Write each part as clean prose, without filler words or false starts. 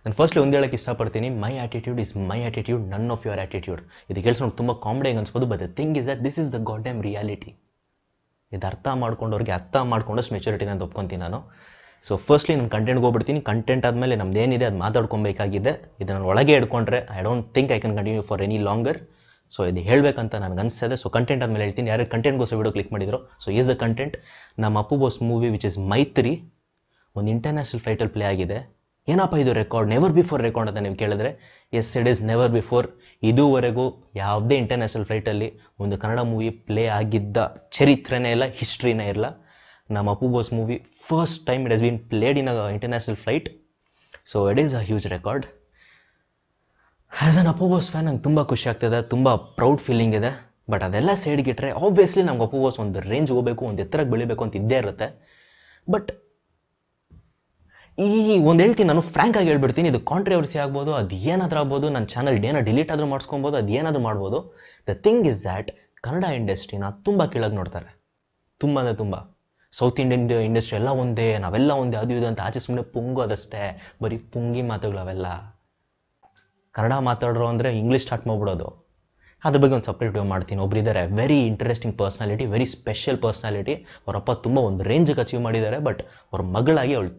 ನಾನು ಫಸ್ಟ್ಲಿ ಒಂದು ಹೇಳಕ್ಕೆ ಇಷ್ಟಪಡ್ತೀನಿ, my attitude is my attitude, none of your attitude. ಇದು ಕೇಳಿಸ್ಕೊಂಡು ತುಂಬ ಕಾಮಿಡಿಯಾಗಿ ಅನ್ಸ್ಬೋದು, but the thing is that this is the god damn reality. ಇದು ಅರ್ಥ ಮಾಡ್ಕೊಂಡವ್ರಿಗೆ ಅರ್ಥ ಮಾಡ್ಕೊಂಡಷ್ಟು ಮೆಚುರಿಟಿನ ಅಂತ ಒಪ್ಕೊತೀನಿ ನಾನು. ಸೊ ಫಸ್ಟ್ಲಿ ನಾನು ಕಂಟೆಂಟ್ಗೆ ಹೋಗ್ಬಿಡ್ತೀನಿ. ಕಂಟೆಂಟ್ ಆದಮೇಲೆ ನಮ್ದೇನಿದೆ ಅದು ಮಾತಾಡ್ಕೊಬೇಕಾಗಿದೆ. ಇದು ನಾನು ಒಳಗೆ ಇಟ್ಕೊಂಡ್ರೆ I don't think I can continue for any longer. So ಇದು ಹೇಳಬೇಕಂತ ನನಗೆ ಅನಿಸ್ತದೆ. ಸೊ ಕಂಟೆಂಟ್ ಆದಮೇಲೆ ಹೇಳ್ತೀನಿ. ಯಾರು ಕಂಟೆಂಟ್ಗೋಸ್ಕರ ವಿಡಿಯೋ ಕ್ಲಿಕ್ ಮಾಡಿದ್ರು, ಸೊ ಈಸ್ ದ ಕಂಟೆಂಟ್. ನಮ್ಮ Appu boss movie which is ಮೈತ್ರಿ ಒಂದು ಇಂಟರ್ನ್ಯಾಷನಲ್ ಫ್ಲೈಟಲ್ಲಿ ಪ್ಲೇ ಆಗಿದೆ. ಏನಪ್ಪ ಇದು ರೆಕಾರ್ಡ್, ನೆವರ್ ಬಿಫೋರ್ ರೆಕಾರ್ಡ್ ಅಂತ ನೀವು ಕೇಳಿದ್ರೆ, yes it is never before. ಇದುವರೆಗೂ ಯಾವುದೇ ಇಂಟರ್ನ್ಯಾಷನಲ್ ಫ್ಲೈಟಲ್ಲಿ ಒಂದು ಕನ್ನಡ ಮೂವಿ ಪ್ಲೇ ಆಗಿದ್ದ ಚರಿತ್ರೆನೇ ಇಲ್ಲ, ಹಿಸ್ಟ್ರಿನೇ ಇಲ್ಲ. ನಮ್ಮ Appu boss movie first time it has been played in a international flight. So it is a huge record. As an Appu boss fan ನಂಗೆ ತುಂಬ ಖುಷಿ ಆಗ್ತದೆ, ತುಂಬ ಪ್ರೌಡ್ ಫೀಲಿಂಗ್ ಇದೆ. ಬಟ್ ಅದೆಲ್ಲ ಸೈಡ್ಗಿಟ್ರೆ ಆಬ್ವಿಯಸ್ಲಿ ನಮ್ಗೆ ಅಪ್ಪು ಬಾಸ್ ಒಂದು ರೇಂಜ್ ಹೋಗಬೇಕು, ಒಂದು ಎತ್ತರಕ್ಕೆ ಬೆಳಿಬೇಕು ಅಂತ ಇದ್ದೇ ಇರುತ್ತೆ. ಬಟ್ ಈ ಒಂದು ಹೇಳ್ತೀನಿ, ನಾನು ಫ್ರ್ಯಾಂಕ್ ಆಗಿ ಹೇಳ್ಬಿಡ್ತೀನಿ, ಇದು ಕಾಂಟ್ರವರ್ಸಿ ಆಗ್ಬೋದು, ಅದು ಏನಾದರೂ ಆಗ್ಬೋದು, ನನ್ನ ಚಾನಲ್ ಏನೋ ಡಿಲೀಟ್ ಆದರೂ ಮಾಡಿಸ್ಕೊಬೋದು, ಅದು ಏನಾದರೂ ಮಾಡ್ಬೋದು. The thing is that Kannada ಇಂಡಸ್ಟ್ರಿನ ತುಂಬ ಕೆಳಗೆ ನೋಡ್ತಾರೆ, ತುಂಬ ಅಂದರೆ ತುಂಬ. ಸೌತ್ ಇಂಡಿಯನ್ ಇಂಡಸ್ಟ್ರಿ ಎಲ್ಲ ಒಂದೇ, ನಾವೆಲ್ಲ ಒಂದೇ, ಅದು ಇದು ಅಂತ ಆಚೆ ಸುಮ್ಮನೆ ಪುಂಗೋದಷ್ಟೇ, ಬರೀ ಪುಂಗಿ ಮಾತುಗಳು ಅವೆಲ್ಲ. ಕನ್ನಡ ಮಾತಾಡೋರು ಅಂದರೆ ಇಂಗ್ಲೀಷ್ ಸ್ಟಾರ್ಟ್ ಮಾಡ್ಬಿಡೋದು. ಅದ್ರ ಬಗ್ಗೆ ಒಂದು ಸಪ್ರೇಟ್ ವಿಡಿಯೋ ಮಾಡ್ತೀನಿ. ಒಬ್ರು ಇದ್ದಾರೆ, very interesting personality, very special personality. ಅವರಪ್ಪ ತುಂಬ ಒಂದು ರೇಂಜಿಗೆ ಅಚೀವ್ ಮಾಡಿದ್ದಾರೆ, ಬಟ್ ಅವ್ರ ಮಗಳಾಗಿ ಅವಳು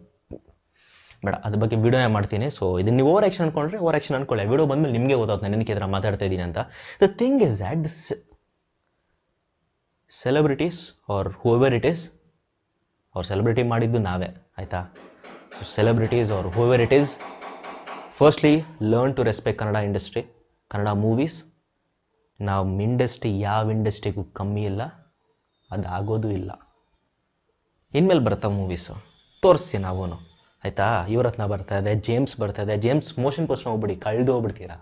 ಬೇಡ, ಅದ್ರ ಬಗ್ಗೆ ವಿಡಿಯೋನೇ ಮಾಡ್ತೀನಿ. ಸೊ ಇದನ್ನ ನೀವು ಓವರ್ ಆ್ಯಕ್ಷನ್ ಅನ್ಕೊಂಡ್ರೆ ಓವರ್ ಆ್ಯಕ್ಷನ್ ಅನ್ಕೊಳ್ಳಿ. ವಿಡಿಯೋ ಬಂದಮೇಲೆ ನಿಮಗೆ ಗೊತ್ತಾಗುತ್ತೆ ನಾನು ಏನಕ್ಕೆ ಇದರ ಮಾತಾಡ್ತಾ ಇದ್ದೀನಿ ಅಂತ. The thing is that this celebrities are whoever it is, ಅವ್ರು ಸೆಲೆಬ್ರಿಟಿ ಮಾಡಿದ್ದು ನಾವೇ, ಆಯಿತಾ? So celebrities are whoever it is, firstly learn to respect Kannada industry, Kannada movies. ನಾವು ಇಂಡಸ್ಟ್ರಿ ಯಾವ ಇಂಡಸ್ಟ್ರಿಗೂ ಕಮ್ಮಿ ಇಲ್ಲ, ಅದಾಗೋದು ಇಲ್ಲ. ಇನ್ಮೇಲೆ ಬರ್ತಾವೆ ಮೂವೀಸು, ತೋರಿಸಿ ನಾವೂ, ಆಯಿತಾ? ಯುವರತ್ನ ಬರ್ತಾ ಇದೆ, ಜೇಮ್ಸ್ ಬರ್ತಾ ಇದೆ. ಜೇಮ್ಸ್ ಮೋಷನ್ ಪರ್ಸನ್ ಹೋಗ್ಬಿಡಿ, ಕಳೆದು ಹೋಗ್ಬಿಡ್ತೀರಾ.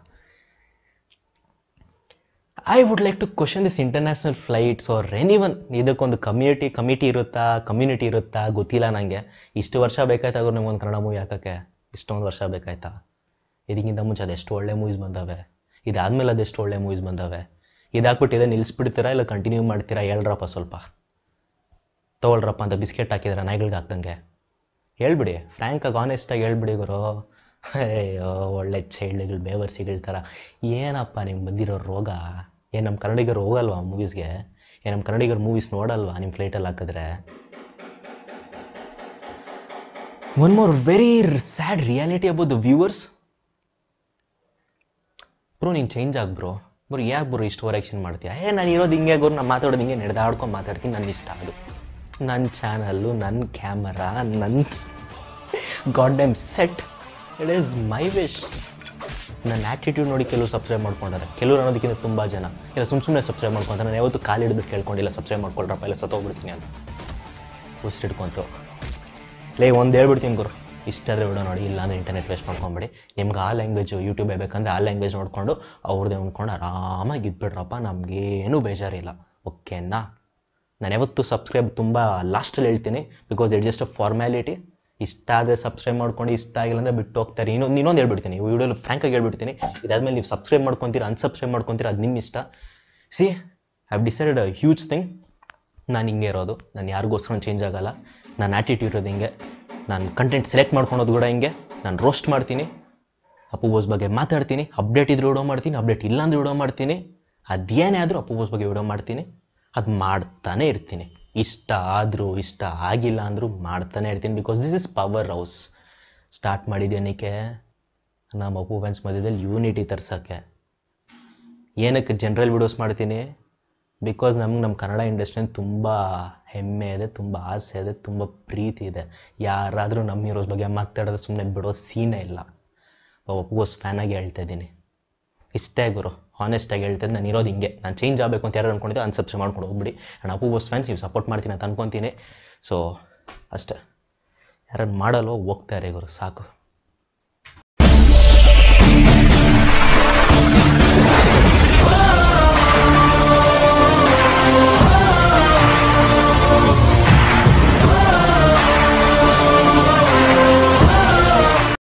I would like to question this international flights are any one. ಇದಕ್ಕೊಂದು ಕಮಿಟಿ ಇರುತ್ತಾ, ಕಮ್ಯುನಿಟಿ ಇರುತ್ತಾ ಗೊತ್ತಿಲ್ಲ ನನಗೆ. ಇಷ್ಟು ವರ್ಷ ಬೇಕಾಯ್ತಾ ಅವ್ರು ನಿಮ್ಗೊಂದು ಕನ್ನಡ ಮೂವಿ ಹಾಕೋಕ್ಕೆ? ಇಷ್ಟೊಂದು ವರ್ಷ ಬೇಕಾಯ್ತಾ? ಇದಕ್ಕಿಂತ ಮುಂಚೆ ಅದೆಷ್ಟು ಒಳ್ಳೆ ಮೂವೀಸ್ ಬಂದವೆ, ಇದಾದ್ಮೇಲೆ ಅದೆಷ್ಟು ಒಳ್ಳೆ ಮೂವೀಸ್ ಬಂದವೆ. ಇದಾಕ್ಬಿಟ್ಟು ಇದೇ ನಿಲ್ಲಿಸ್ಬಿಡ್ತೀರಾ ಇಲ್ಲ ಕಂಟಿನ್ಯೂ ಮಾಡ್ತೀರಾ? ಹೇಳ್ರಪ್ಪ, ಸ್ವಲ್ಪ ತೊಗೊಳ್ರಪ್ಪ ಅಂತ ಬಿಸ್ಕೆಟ್ ಹಾಕಿದಾರೆ ನಾಯಿಗಳಿಗೆ ಹಾಕ್ದಂಗೆ. ಹೇಳ್ಬಿಡಿ, ಫ್ರ್ಯಾಂಕಾಗಿ ಆನೆಸ್ಟಾಗಿ ಹೇಳ್ಬಿಡಿ ಗುರು. ಅಯ್ಯೋ, ಒಳ್ಳೆ ಚೈಲ್ಡ್ಗಳು ಬೇವರ್ಸಿಗಳ ಥರ. ಏನಪ್ಪ ನಿಮ್ಗೆ ಬಂದಿರೋ ರೋಗ? ಏನು ನಮ್ಮ ಕನ್ನಡಿಗರು ಹೋಗಲ್ವಾ ಮೂವೀಸ್ಗೆ? ಏನು ನಮ್ಮ ಕನ್ನಡಿಗರು ಮೂವೀಸ್ ನೋಡಲ್ವಾ ನಿಮ್ಮ ಫ್ಲೈಟಲ್ಲಿ ಹಾಕಿದ್ರೆ? One more very sad reality about the viewers. Bro ನೀನು ಚೇಂಜ್ ಆಗಿ ಬ್ರೋ. ಯಾಕೆ ಬ್ರೋ ಇಷ್ಟು ಓವರ್ ಆ್ಯಕ್ಷನ್ ಮಾಡ್ತೀಯಾ? ನಾನು ಇರೋದು ಹಿಂಗೆ ಗುರು, ನಾನು ಮಾತಾಡೋದು ಹಿಂಗೆ ನಡೆದಾಡ್ಕೊಂಡು ಮಾತಾಡ್ತೀನಿ, ನನ್ನ ಇಷ್ಟ ಅದು. ನನ್ನ ಚಾನಲ್ಲು, ನನ್ನ ಕ್ಯಾಮರಾ, ನನ್ನ god dam set, it is my wish. ನನ್ನ ಆ್ಯಟಿಟ್ಯೂಡ್ ನೋಡಿ ಕೆಲವರು ಸಬ್ಸ್ಕ್ರೈಬ್ ಮಾಡ್ಕೊಂಡಾರೆ, ಕೆಲವರು ಅನ್ನೋದಕ್ಕಿಂತ ತುಂಬ ಜನ ಇಲ್ಲ ಸುಮ್ಮನೆ ಸಬ್ಸ್ಕ್ರೈಬ್ ಮಾಡ್ಕೊತಾರೆ. ನಾನು ಯಾವತ್ತೂ ಕಾಲು ಹಿಡಿದು ಕೇಳ್ಕೊಂಡಿಲ್ಲ ಸಬ್ಸ್ಕ್ರೈಬ್ ಮಾಡ್ಕೊಳ್ರಪ್ಪ, ಇಲ್ಲ ಸತ್ತೋಗ್ಬಿಡ್ತೀನಿ ಅಂತ ಉಸಿರಿಡ್ಕೊಂತು. ಒಂದು ಹೇಳ್ಬಿಡ್ತೀನಿ ಗುರು, ಇಷ್ಟ ಆದರೆ ವಿಡಿಯೋ ನೋಡಿ, ಇಲ್ಲ ಅಂದರೆ ಇಂಟರ್ನೆಟ್ ವೇಸ್ಟ್ ಮಾಡ್ಕೊಂಬಿಡಿ. ನಿಮ್ಗೆ ಆ ಲ್ಯಾಂಗ್ವೇಜು ಯೂಟ್ಯೂಬ್ ಬೇಕಂದರೆ ಆ ಲ್ಯಾಂಗ್ವೇಜ್ ನೋಡಿಕೊಂಡು ಅವ್ರದ್ದೇ ಅಂದ್ಕೊಂಡು ಆರಾಮಾಗಿ ಇದ್ಬಿಡ್ರಪ್ಪ, ನಮಗೇನೂ ಬೇಜಾರಿಲ್ಲ, ಓಕೆನಾ? ನಾನು ಯಾವತ್ತು ಸಬ್ಸ್ಕ್ರೈಬ್ ತುಂಬ ಲಾಸ್ಟಲ್ಲಿ ಹೇಳ್ತೀನಿ, because it just a formality. ಇಷ್ಟ ಆದರೆ ಸಬ್ಸ್ಕ್ರೈಬ್ ಮಾಡ್ಕೊಂಡು, ಇಷ್ಟ ಆಗಿಲ್ಲ ಅಂದರೆ ಬಿಟ್ಟು ಹೋಗ್ತಾರೆ. ಇನ್ನೊಂದು ಹೇಳ್ಬಿಡ್ತೀನಿ, ವಿಡಿಯೋಲಿ ಫ್ರ್ಯಾಂಕಾಗಿ ಹೇಳ್ಬಿಡ್ತೀನಿ. ಇದಾದ್ಮೇಲೆ ನೀವು ಸಬ್ಸ್ಕ್ರೈಬ್ ಮಾಡ್ಕೊತೀರಾ, ಅನ್ಸಬ್ಸ್ಕ್ರೈಬ್ ಮಾಡ್ಕೊತೀರಾ, ಅದು ನಿಮ್ಮ ಇಷ್ಟ. C I have decided a huge thing. ನಾನು ಹಿಂಗೆ ಇರೋದು, ನಾನು ಯಾರಿಗೋಸ್ಕರ ಚೇಂಜ್ ಆಗೋಲ್ಲ. ನನ್ನ ಆ್ಯಟಿಟ್ಯೂಡ್ ಇರೋದು ಹಿಂಗೆ. ನಾನು ಕಂಟೆಂಟ್ ಸೆಲೆಕ್ಟ್ ಮಾಡ್ಕೊಳೋದು ಕೂಡ ಹಿಂಗೆ. ನಾನು ರೋಸ್ಟ್ ಮಾಡ್ತೀನಿ, ಅಪ್ಪು ಬಾಸ್ ಬಗ್ಗೆ ಮಾತಾಡ್ತೀನಿ, ಅಪ್ಡೇಟ್ ಇದ್ರೂ ವಿಡಿಯೋ ಮಾಡ್ತೀನಿ, ಅಪ್ಡೇಟ್ ಇಲ್ಲ ಅಂದರೆ ವಿಡಿಯೋ ಮಾಡ್ತೀನಿ. ಅದೇನೇ ಆದರೂ ಅಪ್ಪು ಬಾಸ್ ಬಗ್ಗೆ ವಿಡಿಯೋ ಮಾಡ್ತೀನಿ, ಅದು ಮಾಡ್ತಾನೆ ಇರ್ತೀನಿ. ಇಷ್ಟ ಆದರೂ ಇಷ್ಟ ಆಗಿಲ್ಲ ಅಂದರೂ ಮಾಡ್ತಾನೆ ಇರ್ತೀನಿ, because this is power house. Start ಮಾಡಿದ್ದೇನಕ್ಕೆ? ನಮ್ಮ ಅಪ್ಪು ಫ್ಯಾನ್ಸ್ ಮಧ್ಯದಲ್ಲಿ ಯೂನಿಟಿ ತರ್ಸೋಕ್ಕೆ. ಏನಕ್ಕೆ ಜನರಲ್ ವಿಡಿಯೋಸ್ ಮಾಡ್ತೀನಿ? ಬಿಕಾಸ್ ನಮ್ಗೆ ನಮ್ಮ ಕನ್ನಡ ಇಂಡಸ್ಟ್ರಿಯಲ್ಲಿ ತುಂಬ ಹೆಮ್ಮೆ ಇದೆ, ತುಂಬ ಆಸೆ ಇದೆ, ತುಂಬ ಪ್ರೀತಿ ಇದೆ. ಯಾರಾದರೂ ನಮ್ಮ ಹೀರೋಸ್ ಬಗ್ಗೆ ಮಾತಾಡೋದು ಸುಮ್ಮನೆ ಬಿಡೋ ಸೀನೇ ಇಲ್ಲ. ಅಪ್ಪು ಬಾಸ್ ಫ್ಯಾನಾಗಿ ಹೇಳ್ತಾ ಇದ್ದೀನಿ, ಇಷ್ಟೇ ಗುರು, ಹಾನೆಸ್ಟಾಗಿ ಹೇಳ್ತಾ ನಾನು ಇರೋದು ಹಿಂಗೆ. ನಾನು ಚೇಂಜ್ ಆಗಬೇಕು ಅಂತ ಯಾರು ಅನ್ಕೊಂಡಿದ್ದೆ ಅನ್ಸಬ್ಸ್ಕ್ರೈಬ್ ಮಾಡ್ಕೊಂಡು ಹೋಗ್ಬಿಡಿ. ನಾನು ಅಪ್ಪು ಬಾಸ್ ಫ್ಯಾನ್ಸ್ ನೀವು ಸಪೋರ್ಟ್ ಮಾಡ್ತೀನಿ ಅಂತ ಅನ್ಕೊತೀನಿ. ಸೊ ಅಷ್ಟೇ, ಯಾರನ್ನು ಮಾಡಲ್ವೋ ಹೋಗ್ತಾರೆ ಗುರು, ಸಾಕು.